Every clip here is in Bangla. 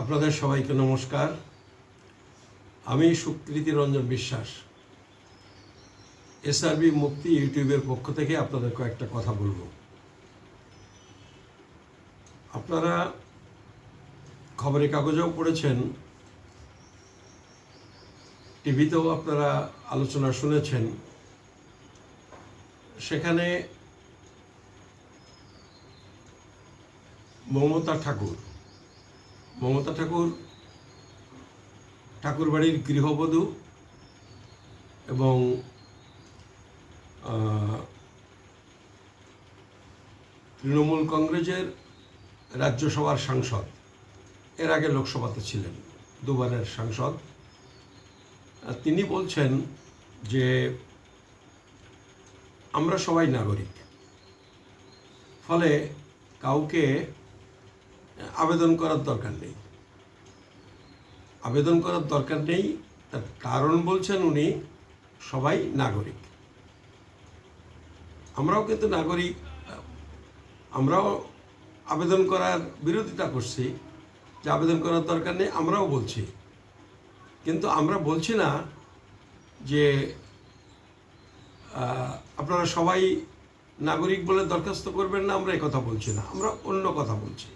আপনাদের সবাইকে নমস্কার। আমি সুকৃতি রঞ্জন বিশ্বাস, এসআরবি মুক্তি ইউটিউবের পক্ষ থেকে আপনাদের কয়েকটা কথা বলবো। আপনারা খবরের কাগজেও পড়েছেন, টিভিতেও আপনারা আলোচনা শুনেছেন। সেখানে মমতা ঠাকুর ঠাকুরবাড়ির গৃহবধূ এবং তৃণমূল কংগ্রেসের রাজ্যসভার সাংসদ, এর আগে লোকসভাতে ছিলেন, দুবারের সাংসদ। তিনি বলছেন যে আমরা সবাই নাগরিক, ফলে কাউকে আবেদন করার দরকার নেই। তার কারণ বলছেন উনি সবাই নাগরিক। আমরাও কিন্তু নাগরিক, আমরাও আবেদন করার বিরোধিতা করছি যে আবেদন করার দরকার নেই, আমরাও বলছি। কিন্তু আমরা বলছি না যে আপনারা সবাই নাগরিক বলে দরখাস্ত করবেন না, আমরা এই কথা বলছি না, আমরা অন্য কথা বলছি।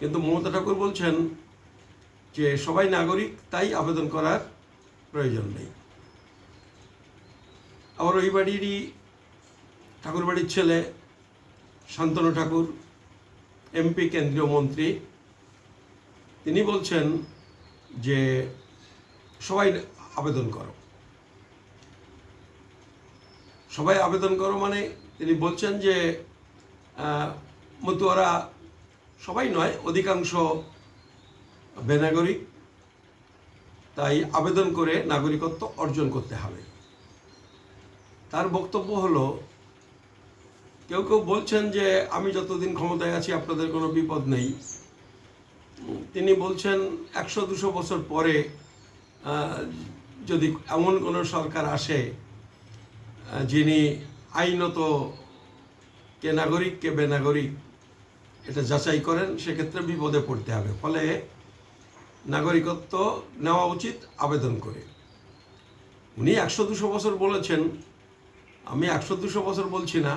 কিন্তু মমতা ঠাকুর বলছেন যে সবাই নাগরিক, তাই আবেদন করার প্রয়োজন নেই। আবার ওই বাড়িরই ঠাকুরবাড়ির ছেলে শান্তনু ঠাকুর, এমপি, কেন্দ্রীয় মন্ত্রী, তিনি বলছেন যে সবাই আবেদন করো মানে তিনি বলছেন যে মতুয়ারা সবাই নয়, অধিকাংশ বেনাগরিক, তাই আবেদন করে নাগরিকত্ব অর্জন করতে হবে। তার বক্তব্য হলো, কেউ কেউ বলছেন যে আমি যতদিন ক্ষমতায় আছি আপনাদের কোনো বিপদ নেই। তিনি বলছেন 100-200 বছর পরে যদি এমন কোনো সরকার আসে যিনি আইনত কে নাগরিক কে বেনাগরিক এটা যাচাই করেন, সেক্ষেত্রে বিপদে পড়তে হবে। ফলে নাগরিকত্ব নেওয়া উচিত আবেদন করে। উনি 100-200 বছর বলেছেন, আমি 100-200 বছর বলছি না।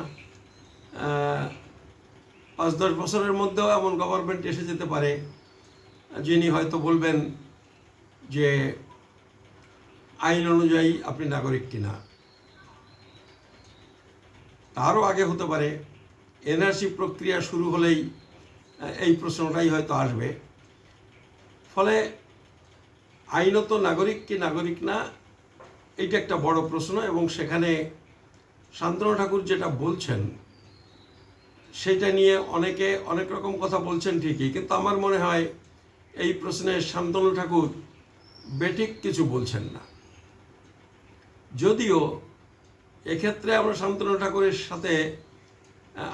5-10 বছরের মধ্যেও এমন গভর্নমেন্ট এসে যেতে পারে যিনি হয়তো বলবেন যে আইন অনুযায়ী আপনি নাগরিক কিনা। তারও আগে হতে পারে, এনআরসি প্রক্রিয়া শুরু হলেই এই প্রশ্নটাই হয়তো আসবে। ফলে আইনত নাগরিক কি নাগরিক না, এইটা একটা বড় প্রশ্ন। এবং সেখানে শান্তনু ঠাকুর যেটা বলছেন সেটা নিয়ে অনেকে অনেক রকম কথা বলছেন ঠিকই, কিন্তু আমার মনে হয় এই প্রশ্নে শান্তনু ঠাকুর বেঠিক কিছু বলছেন না। যদিও এক্ষেত্রে আমরা শান্তনু ঠাকুরের সাথে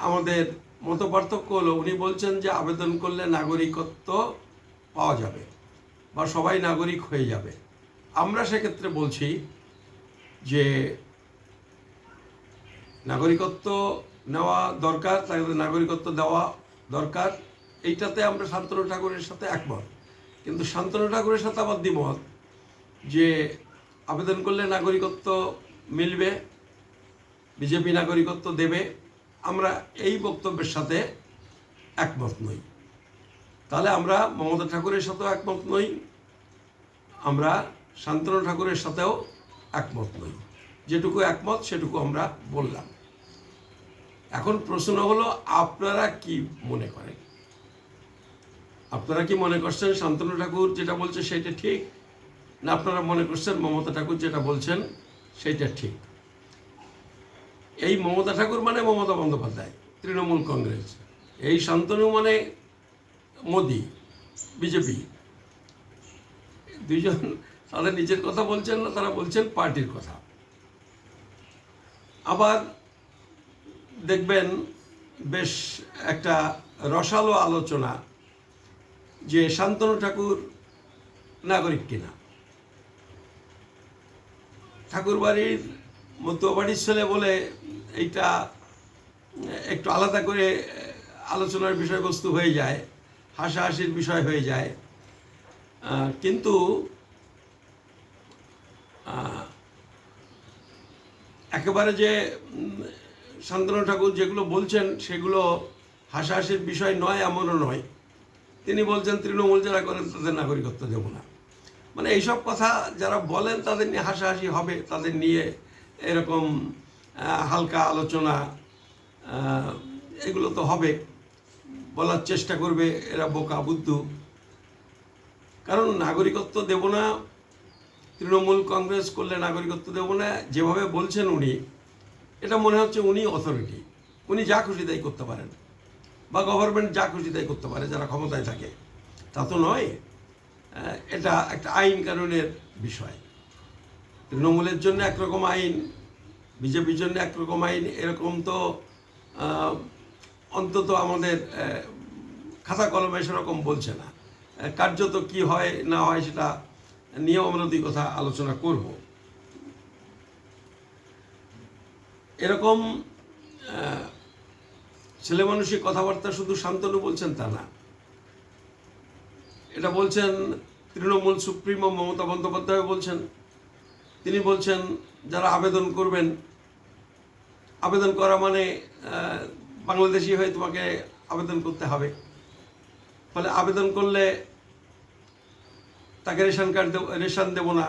আমাদের মতপার্থক্য হলো, উনি বলছেন যে আবেদন করলে নাগরিকত্ব পাওয়া যাবে বা সবাই নাগরিক হয়ে যাবে। আমরা সেক্ষেত্রে বলছি যে নাগরিকত্ব নেওয়া দরকার, তাদের নাগরিকত্ব দেওয়া দরকার, এইটাতে আমরা শান্তনু ঠাকুরের সাথে একমত। কিন্তু শান্তনু ঠাকুরের সাথে আমার দ্বিমত যে আবেদন করলে নাগরিকত্ব মিলবে, বিজেপি নাগরিকত্ব দেবে, আমরা এই বক্তব্যের সাথে একমত নই। তাহলে আমরা মমতা ঠাকুরের সাথেও একমত নই, আমরা শান্তনু ঠাকুরের সাথেও একমত নই। যেটুকু একমত সেটুকু আমরা বললাম। এখন প্রশ্ন হলো, আপনারা কি মনে করেন? আপনারা কি মনে করছেন শান্তনু ঠাকুর যেটা বলছে সেটা ঠিক, না আপনারা মনে করছেন মমতা ঠাকুর যেটা বলছেন সেইটা ঠিক? এই মমতা ঠাকুর মানে মমতা বন্দ্যোপাধ্যায়, তৃণমূল কংগ্রেস। এই শান্তনু মানে মোদি, বিজেপি। দুইজন তাদের নিজের কথা বলছেন না, তারা বলছেন পার্টির কথা। আবার দেখবেন বেশ একটা রসালো আলোচনা যে শান্তনু ঠাকুর নাগরিক কিনা। ঠাকুরবাড়ির মতুয়া বাড়ির ছেলে বলে এইটা একটু আলাদা করে আলোচনার বিষয়বস্তু হয়ে যায়, হাসাহাসির বিষয় হয়ে যায়। কিন্তু একেবারে যে শান্তনু ঠাকুর যেগুলো বলছেন সেগুলো হাসাহাসির বিষয় নয় এমনও নয়। তিনি বলছেন তৃণমূল যারা করেন তাদের নাগরিকত্ব দেব না। মানে এইসব কথা যারা বলেন তাদের নিয়ে হাসাহাসি হবে, তাদের নিয়ে এরকম হালকা আলোচনা এগুলো তো হবে, বলার চেষ্টা করবে এরা বোকা বুদ্ধু। কারণ নাগরিকত্ব দেব না, তৃণমূল কংগ্রেস করলে নাগরিকত্ব দেব না যেভাবে বলছেন উনি, এটা মনে হচ্ছে উনি অথরিটি, উনি যা খুশি তাই করতে পারেন, বা গভর্নমেন্ট যা খুশি তাই করতে পারে যারা ক্ষমতায় থাকে। তা তো নয়, এটা একটা আইন কানুনের বিষয়। তৃণমূলের জন্য একরকম আইন, বিজেপির জন্য একরকম আইন, এরকম তো অন্তত আমাদের খাতা কলমে সেরকম বলছে না। কার্যত কি হয় না হয় সেটা নিয়েও আমরা দুই কথা আলোচনা করব। এরকম ছেলে মানুষই কথাবার্তা শুধু শান্তনু বলছেন তা না, এটা বলছেন তৃণমূল সুপ্রিমো মমতা বন্দ্যোপাধ্যায় বলছেন। তিনি বলছেন যারা আবেদন করবেন, আবেদন করা মানে বাংলাদেশি হয়ে তোমাকে আবেদন করতে হবে, ফলে আবেদন করলে তাকে রেশন কার্ড রেশন দেব না,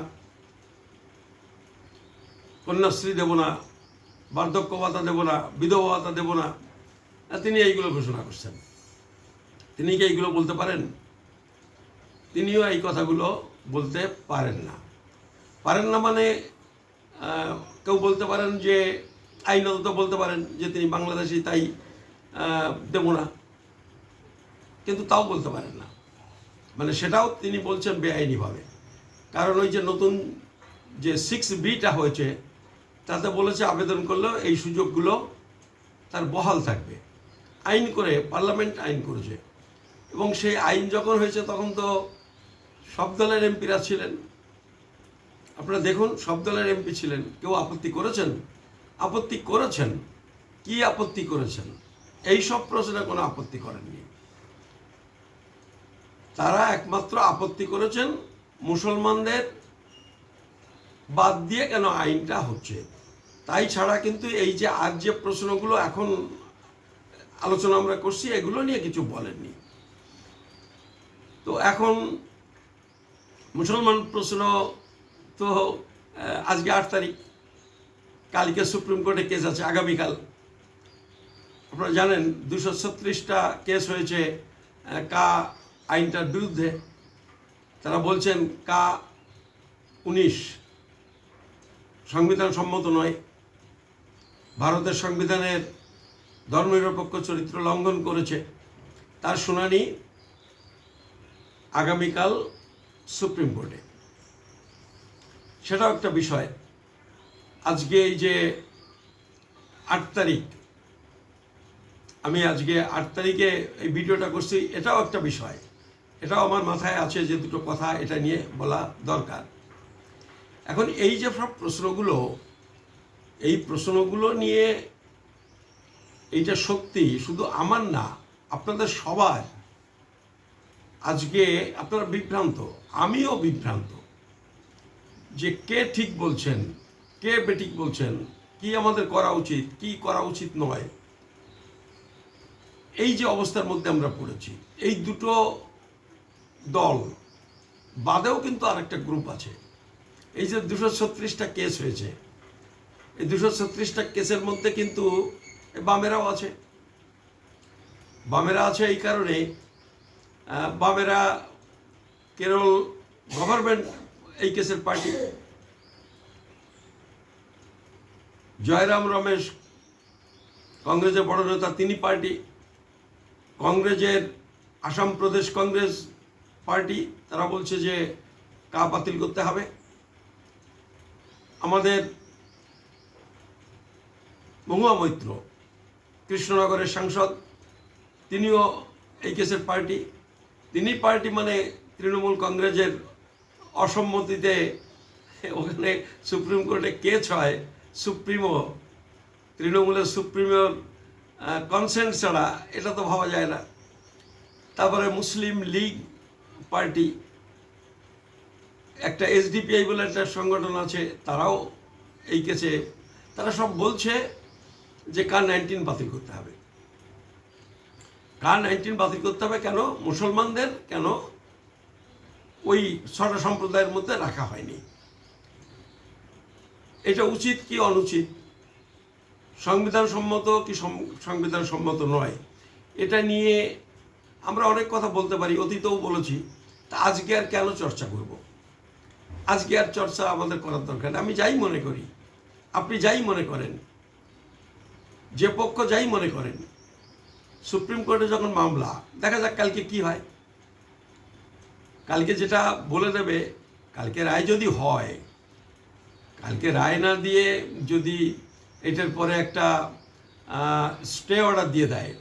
কন্যাশ্রী দেব না, বার্ধক্য ভাতা দেব না, বিধবা ভাতা দেব না। তিনি এইগুলো ঘোষণা করছেন। তিনি কি এইগুলো বলতে পারেন? তিনিও এই কথাগুলো বলতে পারেন না। পারেন না মানে কেউ বলতে পারেন যে আইনত বলতে পারেন যে তিনি বাংলাদেশি তাই দেব না, কিন্তু তাও বলতে পারেন না। মানে সেটাও তিনি বলছেন বেআইনিভাবে। কারণ ওই যে নতুন যে 6B হয়েছে তাতে বলেছে আবেদন করলেও এই সুযোগগুলো তার বহাল থাকবে। আইন করে, পার্লামেন্ট আইন করেছে, এবং সেই আইন যখন হয়েছে তখন তো সব দলের এমপিরা ছিলেন। আপনারা দেখুন, সব দলের এমপি ছিলেন। কেউ আপত্তি করেছেন? আপত্তি করেছেন, কি আপত্তি করেছেন? এই সব প্রশ্নে কোনো আপত্তি করেননি। তারা একমাত্র আপত্তি করেছেন মুসলমানদের বাদ দিয়ে কেন আইনটা হচ্ছে, তাই ছাড়া কিন্তু এই যে আজ যে প্রশ্নগুলো এখন আলোচনা আমরা করছি এগুলো নিয়ে কিছু বলেননি। তো এখন মুসলমান প্রশ্ন তো আজকে 8 তারিখ, কালকে সুপ্রিম কোর্টে কেস আছে, আগামীকাল। আপনারা জানেন 236টা কেস হয়েছে কা আইনটার বিরুদ্ধে। তারা বলছেন কা 19 সংবিধান সম্মত নয়, ভারতের সংবিধানের ধর্মনিরপেক্ষ চরিত্র লঙ্ঘন করেছে। তার শুনানি আগামীকাল সুপ্রিম কোর্টে। সেটাও একটা বিষয়। আজকে এই যে 8 তারিখ, আমি আজকে 8 তারিখে এই ভিডিওটা করছি, এটাও একটা বিষয়। এটাও আমার মাথায় আছে যে দুটো কথা এটা নিয়ে বলা দরকার। এখন এই যে সব প্রশ্নগুলো, এই প্রশ্নগুলো নিয়ে এইটা সত্যি শুধু আমার না, আপনাদের সবার। আজকে আপনারা বিভ্রান্ত, আমিও বিভ্রান্ত, যে কে ঠিক বলছেন, কে বেঠিক বলছেন, কি আমাদের করা উচিত, কি করা উচিত নয়। এই যে অবস্থার মধ্যে আমরা পড়েছি, এই দুটো দল বাদেও কিন্তু আরেকটা গ্রুপ আছে। এই যে 236টা কেস হয়েছে, এই 236টা কেসের মধ্যে কিন্তু বামেরাও আছে। বামেরা আছে এই কারণে, বামেরা কেরল গভর্নমেন্ট এই কেসের পার্টি। জয়রাম রমেশ কংগ্রেসের বড় নেতা, তিনি পার্টি। কংগ্রেসের আসাম প্রদেশ কংগ্রেস পার্টি, তারা বলছে যে কা বাতিল করতে হবে। আমাদের মহুয়া মৈত্র কৃষ্ণনগরের সাংসদ, তিনিও এই কেসের পার্টি। তিনি পার্টি মানে তৃণমূল কংগ্রেসের অসম্মতিতে ওখানে সুপ্রিম কোর্টে কেস হয়, সুপ্রিমো তৃণমূলের সুপ্রিমোর কনসেন্ট ছাড়া এটা তো ভাবা যায় না। তারপরে মুসলিম লীগ পার্টি, একটা এসডিপিআই বলে একটা সংগঠন আছে, তারাও এই কেসে তারা সব বলছে যে কার-19 বাতিল করতে হবে। কার-19 বাতিল করতে হবে কেন? মুসলমানদের কেন ওই 6টা সম্প্রদায়ের মধ্যে রাখা হয়নি? এটা উচিত কি অনুচিত, সংবিধান সম্মত কি সংবিধান সম্মত নয়, এটা নিয়ে আমরা অনেক কথা বলতে পারি, অতীতেও বলেছি। তা আজকে আর কেন চর্চা করব? আজকে আর চর্চা আমাদের করার দরকার নেই। আমি যাই মনে করি, আপনি যাই মনে করেন, যে পক্ষ যাই মনে করেন, সুপ্রিম কোর্টে যখন মামলা, দেখা যাক কালকে কি হয়। কালকে যেটা বলে দেবে, কালকে রায় যদি হয়, কালকে রায় না দিয়ে যদি এটার পরে একটা স্টে অর্ডার দিয়ে দেয়,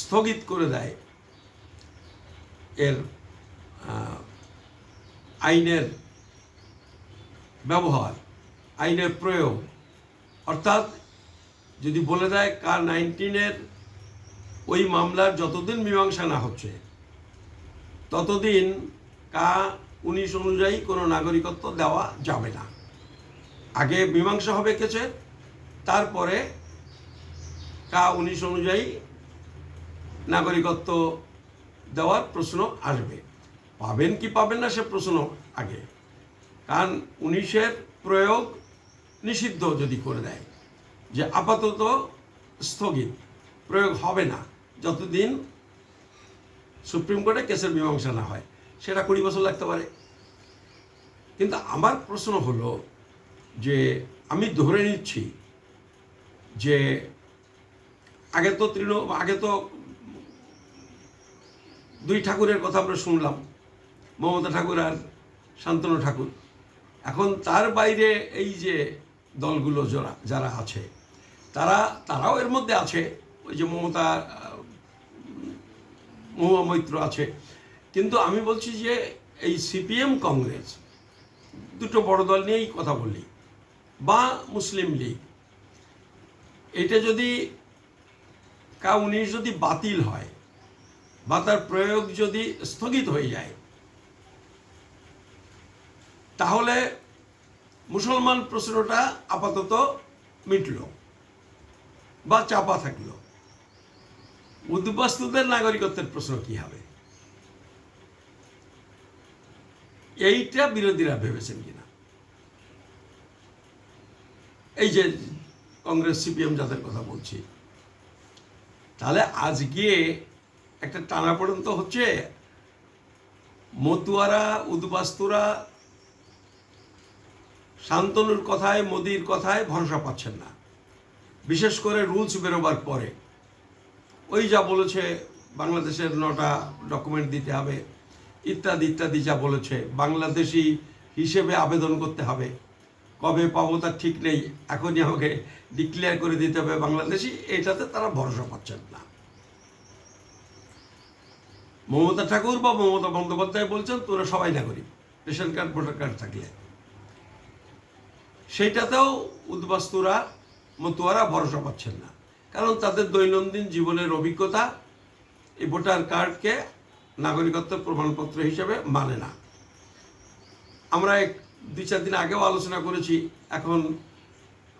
স্থগিত করে দেয় এর আইনের ব্যবহার, আইনের প্রয়োগ, অর্থাৎ যদি বলে দেয় কার-19 ওই মামলার যতদিন মীমাংসা না হচ্ছে ততদিন কা-19 অনুযায়ী কোনো নাগরিকত্ব দেওয়া যাবে না। আগে মীমাংসা হবে কেসের, তারপরে কা-19 অনুযায়ী নাগরিকত্ব দেওয়ার প্রশ্ন আসবে। পাবেন কি পাবেন না সে প্রশ্ন আগে, কারণ 19-এর প্রয়োগ নিষিদ্ধ যদি করে দেয় যে আপাতত স্থগিত, প্রয়োগ হবে না যতদিন সুপ্রিম কোর্টে কেসের মীমাংসা না হয়, সেটা 20 বছর লাগতে পারে। কিন্তু আমার প্রশ্ন হলো যে আমি ধরে নিচ্ছি যে আগে তো দুই ঠাকুরের কথা আমরা শুনলাম, মমতা ঠাকুর আর শান্তনু ঠাকুর। এখন তার বাইরে এই যে দলগুলো যারা আছে, তারাও এর মধ্যে আছে। ওই যে মমতা, মহুয়া মৈত্র আছে। কিন্তু আমি বলছি যে এই সিপিএম, কংগ্রেস, দুটো বড় দল নিয়েই কথা বলি, বা মুসলিম লীগ, এটা যদি কা-19 যদি বাতিল হয় বা তার প্রয়োগ যদি স্থগিত হয়ে যায়, তাহলে মুসলমান প্রশ্নটা আপাতত মিটল বা চাপা থাকলো। উদ্বাস্তুদের নাগরিকত্বের প্রশ্ন কি হবে, এইটা বিরোধীরা ভেবেছেন কিনা? এই যে কংগ্রেস, সিপিএম যাদের কথা বলছি, তাহলে আজকে একটা টানাপোড়েন তো হচ্ছে। মতুয়ারা, উদ্বাস্তুরা শান্তনুর কথায়, মোদির কথায় ভরসা পাচ্ছেন না। বিশেষ করে রুলস বেরোবার পরে ওই যা বলেছে বাংলাদেশের 9টা ডকুমেন্ট দিতে হবে ইত্যাদি ইত্যাদি, যা বলেছে বাংলাদেশি হিসেবে আবেদন করতে হবে, কবে পাবো তার ঠিক নেই, এখনই আমাকে ডিক্লেয়ার করে দিতে হবে বাংলাদেশি, এটাতে তারা ভরসা পাচ্ছেন না। মমতা ঠাকুর বা মমতা বন্দ্যোপাধ্যায় বলছেন তোরা সবাই নাগরিক, রেশন কার্ড, ভোটার কার্ড থাকলে। সেইটাতেও উদ্বাস্তুরা, মতুয়ারা ভরসা পাচ্ছেন না, কারণ তাদের দৈনন্দিন জীবনের অভিজ্ঞতা এই ভোটার কার্ডকে নাগরিকত্ব প্রমাণপত্র হিসেবে মানে না। আমরা 2-4 দিন আগেও আলোচনা করেছি। এখন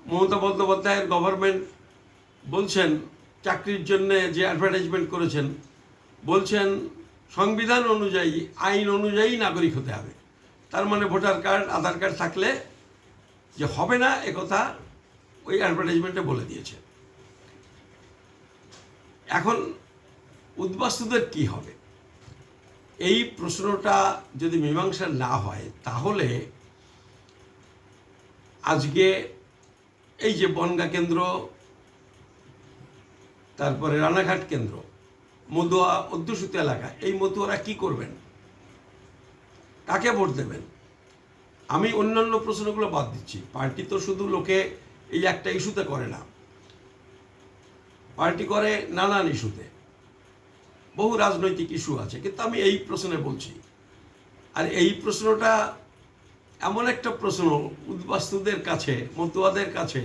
মমতা বন্দ্যোপাধ্যায়ের গভর্নমেন্ট বলছেন, চাকরির জন্য যে অ্যাডভার্টাইজমেন্ট করেছেন, বলছেন সংবিধান অনুযায়ী, আইন অনুযায়ী নাগরিক হতে হবে। তার মানে ভোটার কার্ড, আধার কার্ড থাকলে যে হবে না, একথা ওই অ্যাডভার্টাইজমেন্টে বলে দিয়েছে। এখন উদ্বাস্তুদের কি হবে? এই প্রশ্নটা যদি মীমাংসা না হয়, তাহলে আজকে এই যে বনগাঁ কেন্দ্র, তারপরে রানাঘাট কেন্দ্র, মতুয়া অধ্যুষিত এলাকা, এই মতুয়ারা কি করবেন? কাকে ভোট দেবেন? আমি অন্যান্য প্রশ্নগুলো বাদ দিচ্ছি। পার্টি তো শুধু লোকে এই একটা ইস্যুতে করে না, পার্টি করে নানান ইস্যুতে, বহু রাজনৈতিক ইস্যু আছে, কিন্তু আমি এই প্রশ্নে বলছি। আর এই প্রশ্নটা এমন একটা প্রশ্ন, উদ্বাস্তুদের কাছে, মতুয়াদের কাছে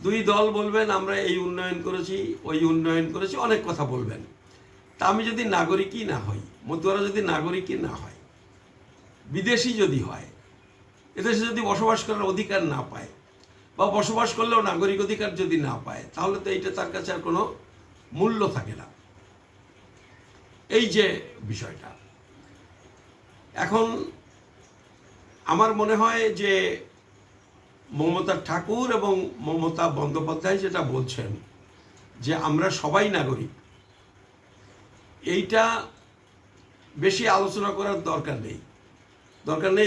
দুই দল বলবেন আমরা এই উন্নয়ন করেছি, ওই উন্নয়ন করেছি, অনেক কথা বলবেন। তা আমি যদি নাগরিকই না হই, মতুয়ারা যদি নাগরিকই না হয়, বিদেশি যদি হয়, এদেশে যদি বসবাস করার অধিকার না পায় বা বসবাস করলেও নাগরিক অধিকার যদি না পায়, তাহলে তো এইটা তার কাছে আর কোনো মূল্য থাকে না। এই যে বিষয়টা, এখন আমার মনে হয় যে মমতা ঠাকুর এবং মমতা বন্দ্যোপাধ্যায় যেটা বলছেন যে আমরা সবাই নাগরিক, এইটা বেশি আলোচনা করার দরকার নেই।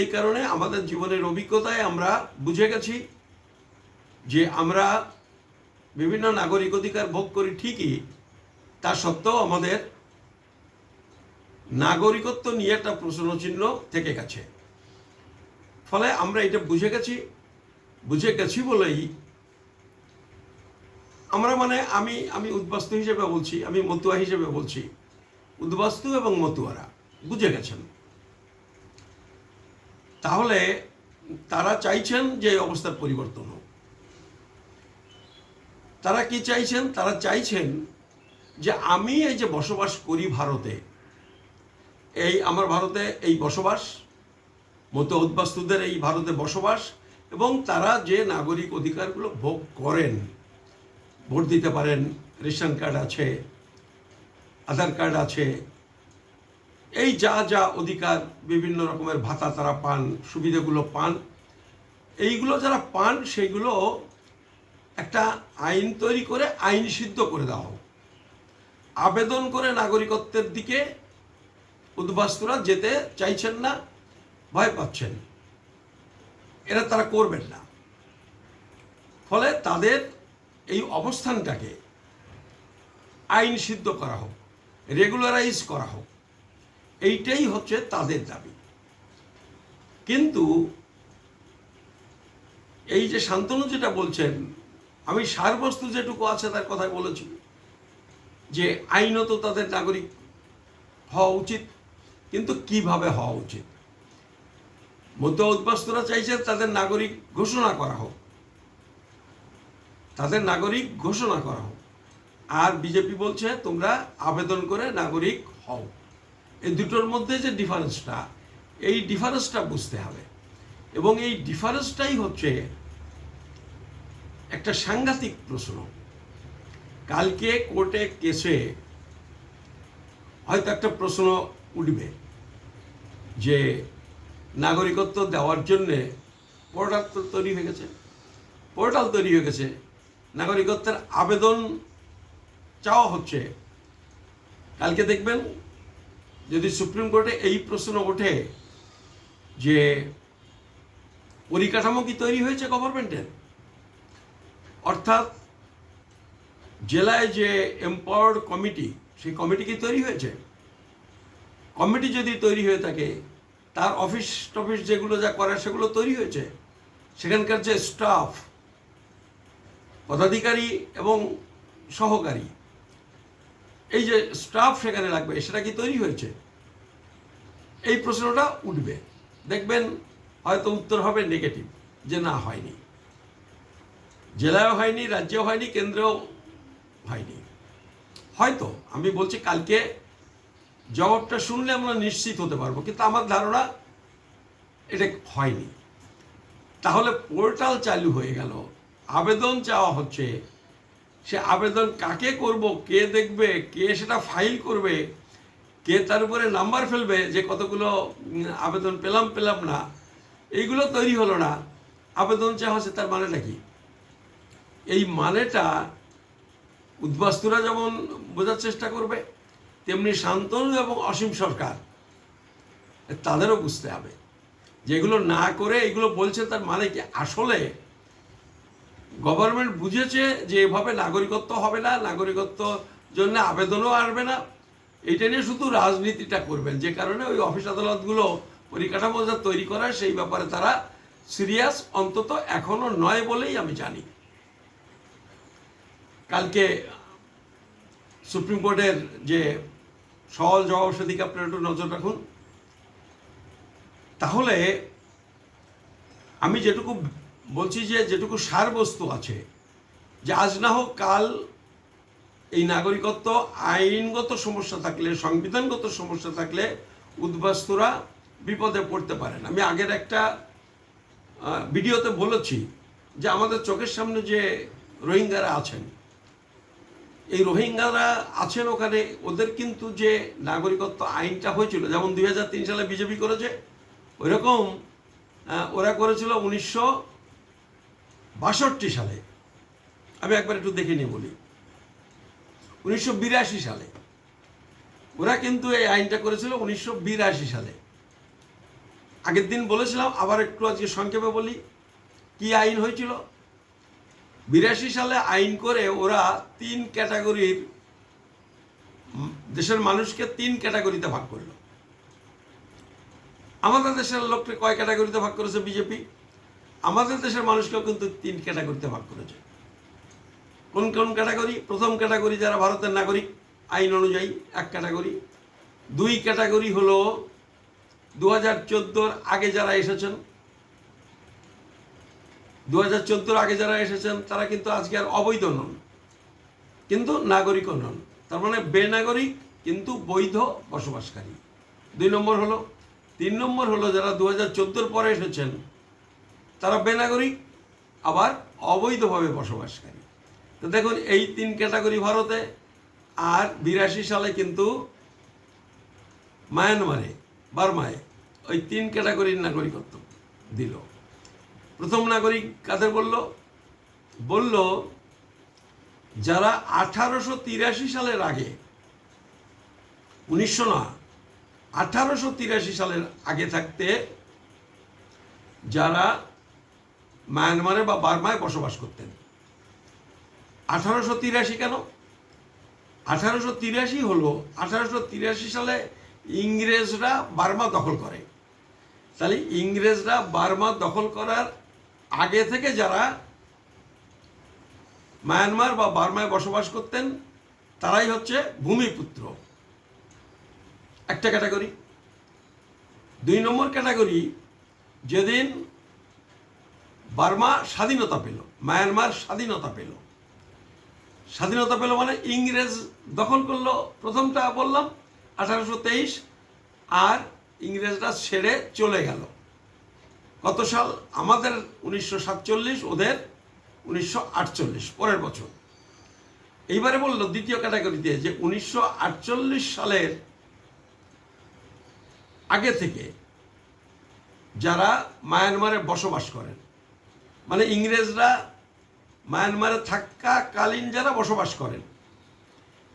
এই কারণে আমাদের জীবনের অভিজ্ঞতায় আমরা বুঝে গেছি যে আমরা বিভিন্ন নাগরিক অধিকার ভোগ করি ঠিকই, তা সত্ত্বেও আমাদের নাগরিকত্ব নিয়ে একটা প্রশ্নচিহ্ন থেকে গেছে। ফলে আমরা এটা বুঝে গেছি বলেই আমরা মানে আমি উদ্বাস্তু হিসেবে বলছি, আমি মতুয়া হিসেবে বলছি, উদ্বাস্তু এবং মতুয়ারা বুঝে গেছেন। তাহলে তারা চাইছেন যে অবস্থার পরিবর্তন হোক। তারা কি চাইছেন? তারা চাইছেন যে আমি এই যে বসবাস করি ভারতে, এই আমার ভারতে এই বসবাস, মতো উদ্বাস্তুদের এই ভারতে বসবাস, এবং তারা যে নাগরিক অধিকারগুলো ভোগ করেন, ভোট দিতে পারেন, রেশন কার্ড আছে, আধার কার্ড আছে, এই যা যা অধিকার, বিভিন্ন রকমের ভাতা তারা পান, সুবিধাগুলো পান, এইগুলো যারা পান সেইগুলো একটা আইন তৈরি করে আইন সিদ্ধ করে দেওয়া হোক। আবেদন করে নাগরিকত্বের দিকে উদ্বাস্তুরা যেতে চাইছেন না, ভয় পাচ্ছেন, এরা তারা করবেন না। ফলে তাদের এই অবস্থানটাকে আইন সিদ্ধ করা হোক, রেগুলারাইজ করা হোক, এইটাই হচ্ছে তাদের দাবি। কিন্তু এই যে শান্তনু যেটা বলছেন, আমি সারবস্তু যেটুকু আছে তার কথাই বলেছি যে আইনত তাদের নাগরিক হওয়া উচিত, কিন্তু কিভাবে হওয়া উচিত? মধ্য উদ্বাস্তুরা চাইছে তাদের নাগরিক ঘোষণা করা হোক, আর বিজেপি বলছে তোমরা আবেদন করে নাগরিক হও। এই দুটোর মধ্যে যে ডিফারেন্সটা, এই ডিফারেন্সটা বুঝতে হবে, এবং এই ডিফারেন্সটাই হচ্ছে একটা সাংঘাতিক প্রশ্ন। কালকে কোর্টে কেসে হয়তো একটা প্রশ্ন উঠবে যে নাগরিকত্ব দেওয়ার জন্যে পোর্টাল তৈরি হয়ে গেছে, নাগরিকত্বের আবেদন চাওয়া হচ্ছে। কালকে দেখবেন যদি সুপ্রিম কোর্টে এই প্রশ্ন ওঠে যে পরিকাঠামো কি তৈরি হয়েছে গভর্নমেন্টের, অর্থাৎ জেলায় যে এম্পাওয়ার্ড কমিটি, সেই কমিটি কি তৈরি হয়েছে? কমিটি যদি তৈরি হয়ে থাকে, তার অফিস টফিস যেগুলো যা করার সেগুলো তৈরি হয়েছে, সেখানকার যে স্টাফ, পদাধিকারী এবং সহকারী, এই যে স্টাফ সেখানে লাগবে, সেটা কি তৈরি হয়েছে? এই প্রশ্নটা উঠবে। দেখবেন হয়তো উত্তর হবে নেগেটিভ, যে না হয়নি, জেলায়ও হয়নি, রাজ্যেও হয়নি, কেন্দ্রেও হয়নি। হয়তো আমি বলছি কালকে জবাবটা শুনলে আমরা নিশ্চিত হতে পারবো, কিন্তু আমার ধারণা এটা হয়নি। তাহলে পোর্টাল চালু হয়ে গেল, আবেদন চাওয়া হচ্ছে, সে আবেদন কাকে করব, কে দেখবে, কে সেটা ফাইল করবে, কে তার উপরে নাম্বার ফেলবে যে কতগুলো আবেদন পেলাম না, এইগুলো তৈরি হলো না। আবেদন চাওয়া হচ্ছে, তার মানেটা কি? এই মানেটা উদ্বাস্তুরা যেমন বোঝার চেষ্টা করবে, তেমনি শান্তনু এবং অসীম সরকার তাদেরও বুঝতে হবে যে এগুলো না করে এগুলো বলছে, তার মানে কি আসলে গভর্নমেন্ট বুঝেছে যে এভাবে নাগরিকত্ব হবে না, নাগরিকত্ব জন্য আবেদনও আসবে না, এইটা নিয়ে শুধু রাজনীতিটা করবেন, যে কারণে ওই অফিস আদালতগুলো পরিকাঠামো যা তৈরি করার সেই ব্যাপারে তারা সিরিয়াস অন্তত এখনো নয় বলেই আমি জানি। কালকে সুপ্রিম কোর্টের যে সহজ জবাব, সেদিকে আপনারা একটু নজর রাখুন। তাহলে আমি যেটুকু বলছি যে যেটুকু সারবস্তু আছে, যে আজ না হোক কাল এই নাগরিকত্ব আইনগত সমস্যা থাকলে, সংবিধানগত সমস্যা থাকলে উদ্বাস্তুরা বিপদে পড়তে পারেন। আমি আগের একটা ভিডিওতে বলেছি যে আমাদের চোখের সামনে যে রোহিঙ্গারা আছেন, এই রোহিঙ্গারা আছেন ওখানে, ওদের কিন্তু যে নাগরিকত্ব আইনটা হয়েছিল, যেমন 2003 সালে বিজেপি করেছে, ওইরকম ওরা করেছিল 1962 সালে। আমি একবার একটু দেখে নিয়ে বলি, 1982 সালে ওরা কিন্তু এই আইনটা করেছিল 1982 সালে। আগের দিন বলেছিলাম, আবার একটু আজকে সংক্ষেপে বলি কি আইন হয়েছিল। 82 সালে আইন করে ওরা 3 ক্যাটাগরির দেশের মানুষকে 3 ক্যাটাগরিতে ভাগ করলো। আমাদের দেশের লোককে কয় ক্যাটাগরিতে ভাগ করেছে বিজেপি? আমাদের দেশের মানুষকেও কিন্তু 3 ক্যাটাগরিতে ভাগ করেছে। কোন কোন ক্যাটাগরি? প্রথম ক্যাটাগরি যারা ভারতের নাগরিক আইন অনুযায়ী, 1 ক্যাটাগরি। 2 ক্যাটাগরি হলো 2014 আগে যারা এসেছেন, 2014 আগে যারা এসেছেন তারা কিন্তু আজকে আর অবৈধ নন, কিন্তু নাগরিকও নন, তার মানে বেনাগরিক কিন্তু বৈধ বসবাসকারী। 2 নম্বর হলো। 3 নম্বর হলো যারা 2014 পরে এসেছেন তারা বেনাগরিক আবার অবৈধভাবে বসবাসকারী। তো দেখুন এই 3 ক্যাটাগরি ভারতে। আর 82 সালে কিন্তু মায়ানমারে, বার্মায় ওই 3 ক্যাটাগরির নাগরিকত্ব দিল। প্রথম নাগরিক কাদের বলল যারা 1883 সালের আগে, 1900 না, 1883 সালের আগে থাকতে যারা মায়ানমারে বা বার্মায় বসবাস করতেন। 1883 কেন? 1883 হলো 1883 সালে ইংরেজরা বার্মা দখল করে। তাহলে ইংরেজরা বার্মা দখল করার আগে থেকে যারা মায়ানমার বা বার্মায় বসবাস করতেন তারাই হচ্ছে ভূমিপুত্র, একটা ক্যাটাগরি। 2 নম্বর ক্যাটাগরি, যেদিন বার্মা স্বাধীনতা পেল, মায়ানমার স্বাধীনতা পেল। স্বাধীনতা পেল মানে ইংরেজ দখল করলো, প্রথমটা বললাম 1823, আর ইংরেজরা ছেড়ে চলে গেল। কত সাল? আমাদের 1947, ওদের 1948, পরের বছর। এইবারে বললো দ্বিতীয় ক্যাটাগরিতে যে 1948 সালের আগে থেকে যারা মায়ানমারে বসবাস করেন, মানে ইংরেজরা মায়ানমারে থাকাকালীন যারা বসবাস করেন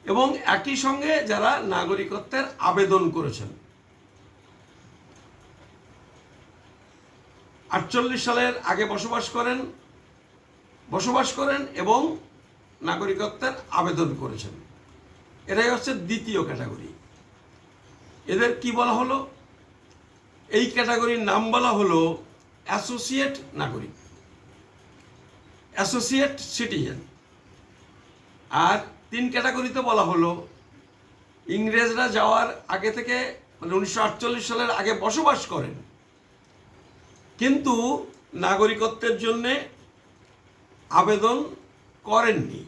এবং একই সঙ্গে যারা নাগরিকত্বের আবেদন করেছেন। 48 সালের আগে বসবাস করেন এবং নাগরিকত্বের আবেদন করেছেন, এরাই হচ্ছে দ্বিতীয় ক্যাটাগরি। এদের কি বলা হলো? এই ক্যাটাগরির নাম বলা হলো অ্যাসোসিয়েট নাগরিক, অ্যাসোসিয়েট সিটিজেন। আর 3 ক্যাটাগরিতে বলা হলো ইংরেজরা যাওয়ার আগে থেকে, মানে 1948 সালের আগে বসবাস করেন কিন্তু নাগরিকত্বের জন্যে আবেদন করেননি,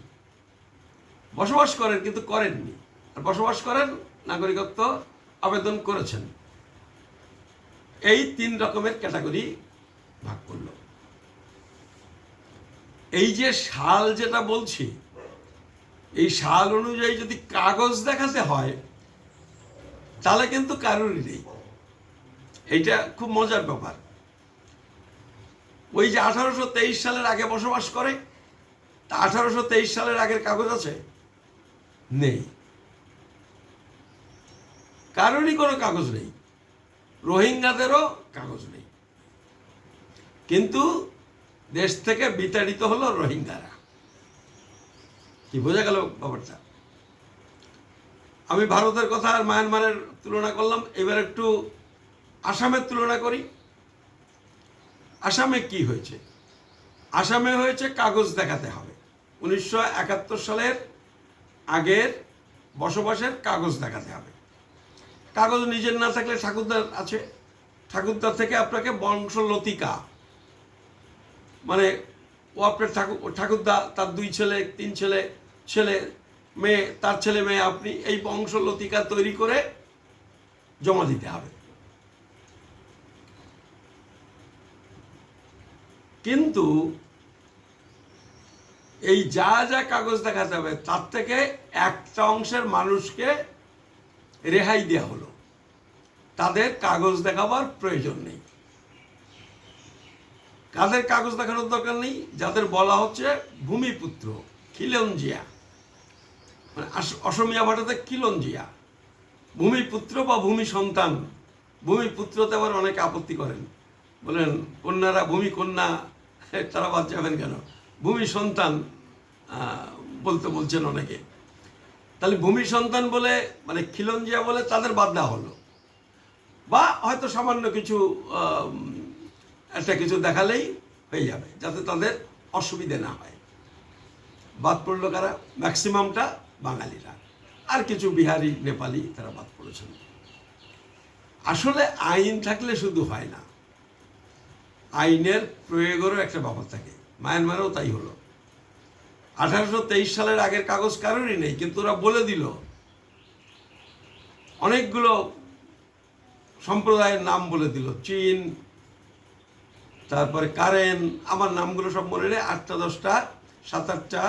বসবাস করেন কিন্তু করেননি, আর বসবাস করেন, নাগরিকত্ব আবেদন করেছেন। এই 3 রকমের ক্যাটাগরি ভাগ করলো। এই যে সাল যেটা বলছি, এই সাল অনুযায়ী যদি কাগজ দেখাতে হয় তাহলে কিন্তু কারোরই নেই। এইটা খুব মজার ব্যাপার। ওই যে 1823 সালের আগে বসবাস করে, তা 1823 সালের আগের কাগজ আছে? নেই, কারোরই কোনো কাগজ নেই, রোহিঙ্গাদেরও কাগজ নেই। কিন্তু দেশ থেকে বিতাড়িত হলো রোহিঙ্গারা। কি বোঝা গেল ব্যাপারটা? আমি ভারতের কথা আর মায়ানমারের তুলনা করলাম, এবার একটু আসামের তুলনা করি। আসামে কি হয়েছে? আসামে হয়েছে কাগজ দেখাতে হবে। 1971 সালের আগের বসবাসের কাগজ দেখাতে হবে। কাগজ নিজের না থাকলে ঠাকুরদার আছে, ঠাকুরদার থেকে আপনাকে বংশলতিকা, মানে ও আপনার ঠাকুরদা, তার 2 ছেলে 3 ছেলে মেয়ে, তার ছেলে মেয়ে, আপনি এই বংশলতিকা তৈরি করে জমা দিতে হবে। কিন্তু এই যা যা কাগজ দেখাতে হবে তার থেকে একটা অংশের মানুষকে রেহাই দেওয়া হলো, তাদের কাগজ দেখাবার প্রয়োজন নেই। কাদের কাগজ দেখানোর দরকার নেই? যাদের বলা হচ্ছে ভূমিপুত্র, খিলঞ্জিয়া, মানে অসমীয়া ভাষাতে খিলঞ্জিয়া, ভূমিপুত্র বা ভূমি সন্তান। ভূমিপুত্রতে আবার অনেকে আপত্তি করেন, বলেন কন্যারা ভূমি কন্যা, তারা বাদ যাবেন কেন? ভূমি সন্তান বলছেন অনেকে। তাহলে ভূমি সন্তান বলে মানে খিলঞ্জিয়া বলে তাদের বাদ দেওয়া হলো, বা হয়তো সামান্য কিছু একটা কিছু দেখালেই হয়ে যাবে, যাতে তাদের অসুবিধে না হয়। বাদ পড়লো কারা? ম্যাক্সিমামটা বাঙালিরা, আর কিছু বিহারি নেপালি তারা বাদ পড়েছেন। আসলে আইন থাকলে শুধু হয় না, আইনের প্রয়োগেরও একটা ব্যাপার থাকে। মায়ানমারেও তাই হলো। 1823 সালের আগের কাগজ কারোরই নেই, কিন্তু ওরা বলে দিল অনেকগুলো সম্প্রদায়ের নাম বলে দিল, চীন, তারপরে কারেন, আমার নামগুলো সব মনে নেই, 8টা 10টা 7-8টা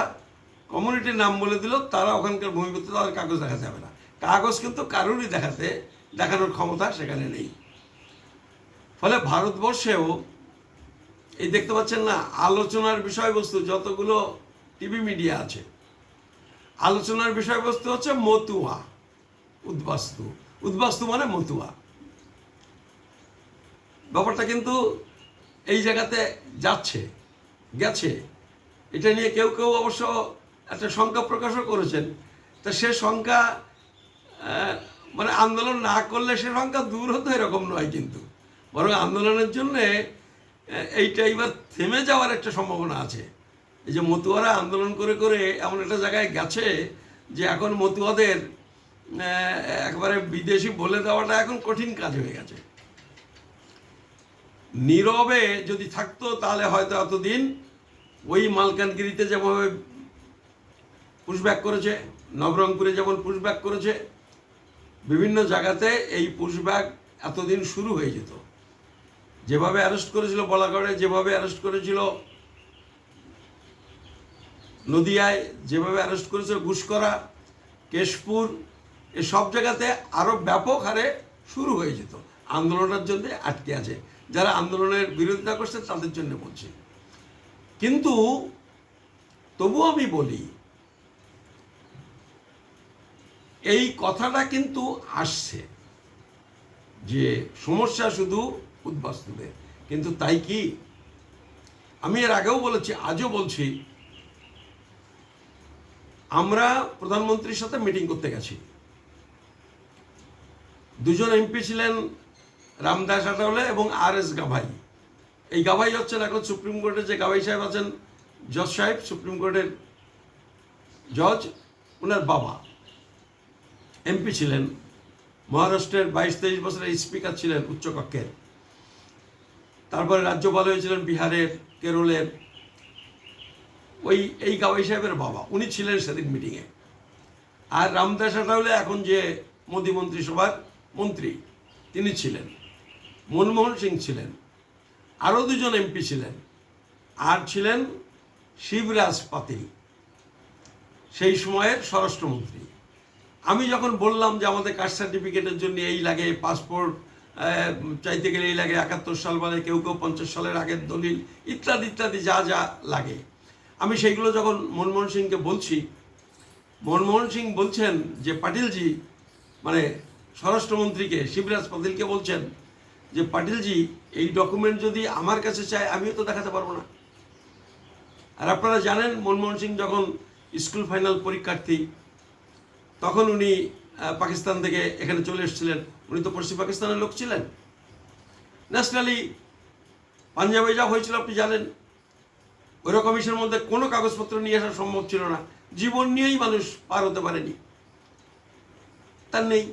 কমিউনিটির নাম বলে দিল। তারা ওখানকার ভূমিপুত্র, তাদের কাগজ দেখা যাবে না। কাগজ কিন্তু কারোরই দেখানোর ক্ষমতা সেখানে নেই। ফলে ভারতবর্ষেও এই দেখতে পাচ্ছেন না, আলোচনার বিষয়বস্তু যতগুলো টিভি মিডিয়া আছে, আলোচনার বিষয়বস্তু হচ্ছে মতুয়া, উদ্বাস্তু। উদ্বাস্তু মানে মতুয়া। ব্যাপারটা কিন্তু এই জায়গাতে গেছে। এটা নিয়ে কেউ কেউ অবশ্য একটা শঙ্কা প্রকাশও করেছেন। তা সে শঙ্কা মানে আন্দোলন না করলে সে শঙ্কা দূর হতো এরকম নয়, কিন্তু বরং আন্দোলনের জন্যে এইটা এবার থেমে যাওয়ার একটা সম্ভাবনা আছে। এই যে মতুয়ারা আন্দোলন করে করে এমন একটা জায়গায় গেছে যে এখন মতুয়াদের একবারে বিদেশি বলে দেওয়াটা এখন কঠিন কাজ হয়ে গেছে। নীরবে যদি থাকতো তাহলে হয়তো এতদিন ওই মালকানগিরিতে যেভাবে পুশব্যাক করেছে, নবরঙ্গপুরে যেমন পুশব্যাক করেছে, বিভিন্ন জায়গাতে এই পুশব্যাক এতদিন শুরু হয়ে যেত। যেভাবে অ্যারেস্ট করেছিল বলাগড়ে, যেভাবে অ্যারেস্ট করেছিল নদিয়ায়, যেভাবে অ্যারেস্ট করেছিল ঘুষকরা, কেশপুর, এসব জায়গাতে আরও ব্যাপক হারে শুরু হয়ে যেত। আন্দোলনের জন্য আটকে আছে, যারা আন্দোলনের বিরোধিতা করছে তাদের জন্য বলছি। কিন্তু তবুও আমি বলি, এই কথাটা কিন্তু আসছে যে সমস্যা শুধু উদ্বাস্তুদের, কিন্তু তাই কি? আমি এর আগেও বলেছি, আজও বলছি, আমরা প্রধানমন্ত্রীর সাথে মিটিং করতে গেছি। দুজন এমপি ছিলেন, রামদাস আঠাওয়ালে এবং RS গাভাই। এই গাভাই হচ্ছেন এখন সুপ্রিম কোর্টের যে গাভাই সাহেব আছেন, জজ সাহেব, সুপ্রিম কোর্টের জজ, ওনার বাবা এমপি ছিলেন। মহারাষ্ট্রের 22-23 বছরের স্পিকার ছিলেন উচ্চকক্ষের। তারপরে রাজ্যপাল হয়েছিলেন বিহারের, কেরলের। এই গাভাই সাহেবের বাবা, উনি ছিলেন সেদিন মিটিংয়ে। আর রামদাস আঠাওয়ালে এখন যে মোদী মন্ত্রিসভার মন্ত্রী, তিনি ছিলেন। মনমোহন সিং ছিলেন। আরও দুজন এমপি ছিলেন। আর ছিলেন শিবরাজ পাতিল, সেই সময়ের স্বরাষ্ট্রমন্ত্রী। আমি যখন বললাম যে আমাদের কাস্ট সার্টিফিকেটের জন্য এই লাগে, পাসপোর্ট চাইতে গেলে এই লাগে, 71 সাল মানে, কেউ কেউ 50 সালের আগের দলিল, ইত্যাদি ইত্যাদি যা যা লাগে, আমি সেইগুলো যখন মনমোহন সিংকে বলছি, মনমোহন সিং বলছেন যে পাটিলজি, মানে স্বরাষ্ট্রমন্ত্রীকে, শিবরাজ পাতিলকে বলছেন যে পাটিলজি, এই ডকুমেন্ট যদি আমার কাছে চায় আমিও তো দেখাতে পারবো না। আর আপনারা জানেন মনমোহন সিং যখন স্কুল ফাইনাল পরীক্ষার্থী, তখন উনি পাকিস্তান থেকে এখানে চলে এসেছিলেন। উনি তো পশ্চিম পাকিস্তানের লোক ছিলেন। ন্যাশনালি পাঞ্জাবে যা হয়েছিল আপনি জানেন, ওই রকমের মধ্যে কোনো কাগজপত্র নিয়ে আসা সম্ভব ছিল না। জীবন নিয়েই মানুষ পার হতে পারেনি, তার নেই।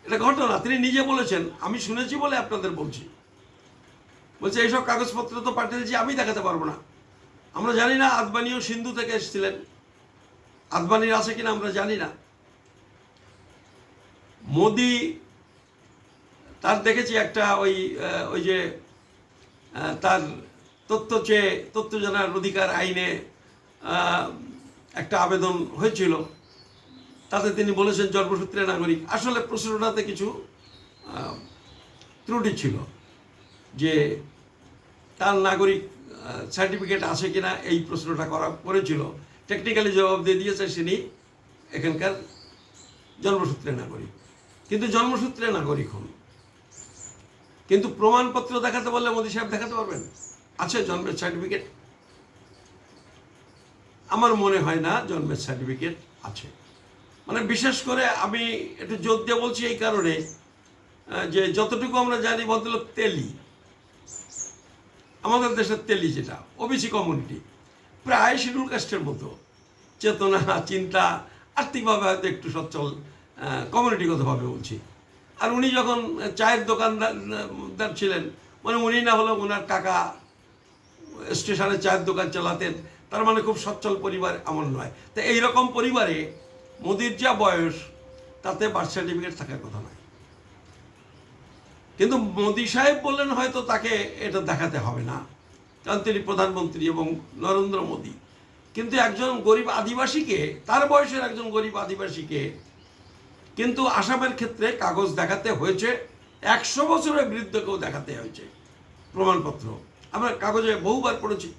এটা ঘটনা, তিনি নিজে বলেছেন, আমি শুনেছি বলে আপনাদের বলছি। বলছে এইসব কাগজপত্র তো পাটিলজি আমি দেখাতে পারবো না। আমরা জানি না আদবানিও সিন্ধু থেকে এসেছিলেন, আদবানির আছে কিনা আমরা জানি না। মোদি, তার দেখেছি একটা ওই যে তার তথ্য জানার অধিকার আইনে একটা আবেদন হয়েছিল, তাতে তিনি বলেছেন জন্মসূত্রে নাগরিক। আসলে প্রশ্নটাতে কিছু ত্রুটি ছিল, যে তার নাগরিক সার্টিফিকেট আছে কিনা এই প্রশ্নটা করেছিল। টেকনিক্যালি জবাব দিয়ে দিয়েছে তিনি এখানকার জন্মসূত্রে নাগরিক, কিন্তু জন্মসূত্রে নাগরিক হন, কিন্তু প্রমাণপত্র দেখাতে বললে মোদী সাহেব দেখাতে পারবেন? আছে জন্মের সার্টিফিকেট? আমার মনে হয় না জন্মের সার্টিফিকেট আছে। মানে বিশেষ করে আমি একটু জোর দিয়ে বলছি এই কারণে যে যতটুকু আমরা জানি ভদ্রলোক তেলি, আমাদের দেশের তেলি যেটা ওবিসি কমিউনিটি, প্রায় শিডিউল কাস্টের মতো চেতনা, চিন্তা, আর্থিকভাবে হয়তো একটু সচ্ছল, কমিউনিটিগতভাবে বলছি। আর উনি যখন চায়ের দোকানদার ছিলেন, মানে উনি না হলেও ওনার কাকা স্টেশনে চায়ের দোকান চালাতেন, তার মানে খুব সচ্ছল পরিবার এমন নয়। তো এইরকম পরিবারে মোদির যা বয়স, তাতে বার্থ সার্টিফিকেট থাকার কথা নয়। কিন্তু মোদি সাহেব বললেন হয়তো তাকে এটা দেখাতে হবে না, কারণ তিনি প্রধানমন্ত্রী এবং নরেন্দ্র মোদী। কিন্তু একজন গরিব আদিবাসীকে, তার বয়সের একজন গরিব আদিবাসীকে কিন্তু আসামের ক্ষেত্রে কাগজ দেখাতে হয়েছে, 100 বছরের বৃদ্ধকেও দেখাতে হয়েছে প্রমাণপত্র। আমরা কাগজে বহুবার পড়েছি,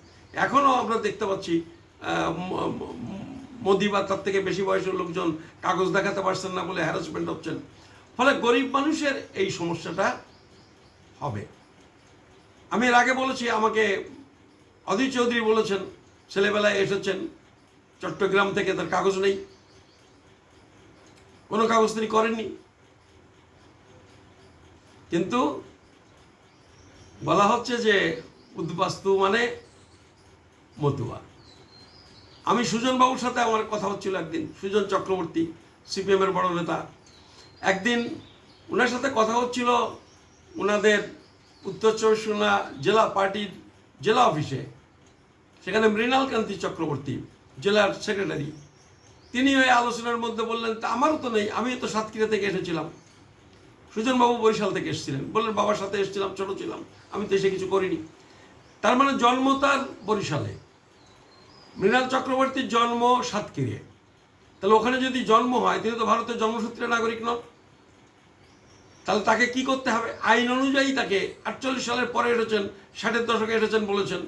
এখনও আমরা দেখতে পাচ্ছি মোদি বা তার থেকে বেশি বয়সের লোকজন কাগজ দেখাতে পারছেন না বলে হ্যারাসমেন্ট হচ্ছেন। ফলে গরিব মানুষের এই সমস্যাটা হবে। আমি এর আগে বলেছি, আমাকে অধীর চৌধুরী বলেছেন ছেলেবেলায় এসেছেন চট্টগ্রাম থেকে, তার কাগজ নেই, কোনো কাগজ তিনি করেননি, কিন্তু বলা হচ্ছে যে উদ্বাস্তু মানে মতুয়া। আমি সুজন বাবুর সাথে আমার কথা হচ্ছিল একদিন, সুজন চক্রবর্তী সিপিএমের বড় নেতা, একদিন ওনার সাথে কথা হচ্ছিল ওনাদের উত্তর চব্বিশ পরগনা জেলা পার্টির জেলা অফিসে। সেখানে মৃণাল কান্তি চক্রবর্তী জেলার সেক্রেটারি, তিনি ওই আলোচনার মধ্যে বললেন, তা আমারও তো নেই, আমি তো সাতক্ষীরা থেকে এসেছিলাম। সুজনবাবু বরিশাল থেকে এসেছিলেন, বললেন বাবার সাথে এসেছিলাম, ছোটো ছিলাম, আমি তো এসে কিছু করিনি। তার মানে জন্ম তার বরিশালে, মৃণাল চক্রবর্তীর জন্ম সাতক্ষীরে। তাহলে ওখানে যদি জন্ম হয়, তিনি তো ভারতের জন্মসূত্রে নাগরিক নন। তাহলে তাকে কি করতে হবে? আইন অনুযায়ী তাকে 48 সালের পরে এসেছেন, 60-এর দশকে এসেছেন বলেছেন,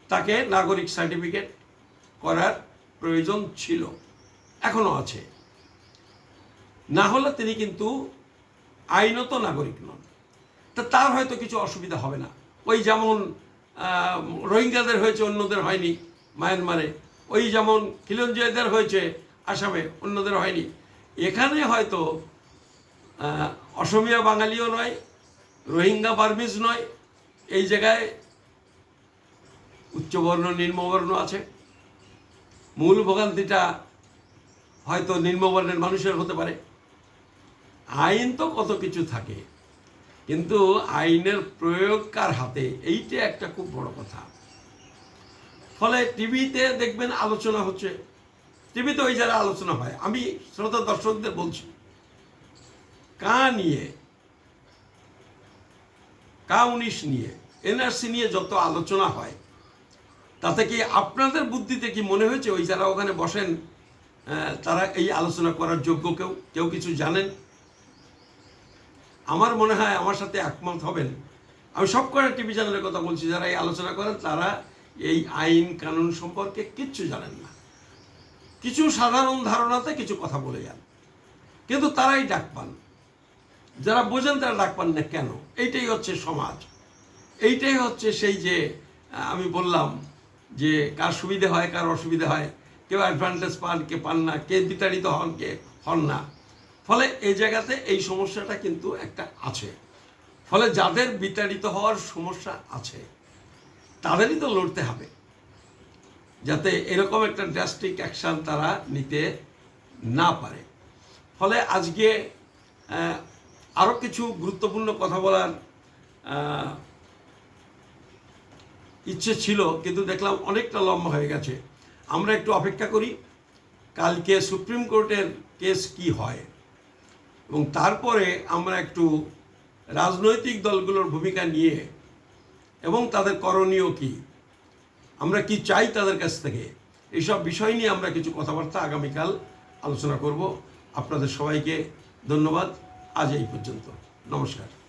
তাকে নাগরিক সার্টিফিকেট করার প্রয়োজন ছিল, এখনো আছে। না হলে তিনি কিন্তু আইনত নাগরিক নন। তা তার হয়তো কিছু অসুবিধা হবে না, ওই যেমন রোহিঙ্গাদের হয়েছে অন্যদের হয়নি মায়ানমারে, ওই যেমন খিলঞ্জিয়াদের হয়েছে আসামে অন্যদের হয়নি। এখানে হয়তো অসমিয়া বাঙালিও নয়, রোহিঙ্গা বার্মিজ নয়, এই জায়গায় উচ্চবর্ণ নিম্নবর্ণ আছে। মূল ভোগান্তিটা হয়তো নিম্নবর্ণের মানুষের হতে পারে। আইন তো কত কিছু থাকে, কিন্তু আইনের প্রয়োগ কার হাতে, এইটা একটা খুব বড় কথা। ফলে টিভিতে দেখবেন আলোচনা হচ্ছে, টিভিতে ওই যারা আলোচনা হয়, আমি শ্রোতা দর্শকদের বলছি, নিয়ে K-19 নিয়ে, এনআরসি নিয়ে যত আলোচনা হয়, তাতে কি আপনাদের বুদ্ধিতে কি মনে হয়েছে ওই যারা ওখানে বসেন তারা এই আলোচনা করার যোগ্য কেউ কিছু জানেন? আমার মনে হয় আমার সাথে একমত হবেন। আমি সব কটা টিভি চ্যানেলের কথা বলছি, যারা এই আলোচনা করেন তারা এই আইন কানুন সম্পর্কে কিচ্ছু জানেন না, কিছু সাধারণ ধারণাতে কিছু কথা বলে যান, কিন্তু তারাই ডাক পান। যারা বোঝেন তারা ডাক পান না কেন? এইটাই হচ্ছে সমাজ, এইটাই হচ্ছে সেই যে আমি বললাম যে কার সুবিধা হয় কার অসুবিধা হয়, কেউ অ্যাডভান্টেজ পান কে পান না, কে বিতাড়িত হন কে হন না। ফলে এই জায়গাতে এই সমস্যাটা কিন্তু একটা আছে। ফলে যাদের বিতাড়িত হওয়ার সমস্যা আছে তাদেরই তো লড়তে হবে, যাতে এরকম একটা ড্রাস্টিক অ্যাকশান তারা নিতে না পারে। ফলে আজকে আরও কিছু গুরুত্বপূর্ণ কথা বলার ইচ্ছে ছিল, কিন্তু দেখলাম অনেকটা লম্বা হয়ে গেছে। আমরা একটু অপেক্ষা করি কালকে সুপ্রিম কোর্টের কেস কি হয়, এবং তারপরে আমরা একটু রাজনৈতিক দলগুলোর ভূমিকা নিয়ে এবং তাদের করণীয় কি, আমরা কি চাই তাদের কাছ থেকে, এইসব বিষয় নিয়ে আমরা কিছু কথাবার্তা আগামীকাল আলোচনা করব। আপনাদের সবাইকে ধন্যবাদ। আজ এই পর্যন্ত। নমস্কার।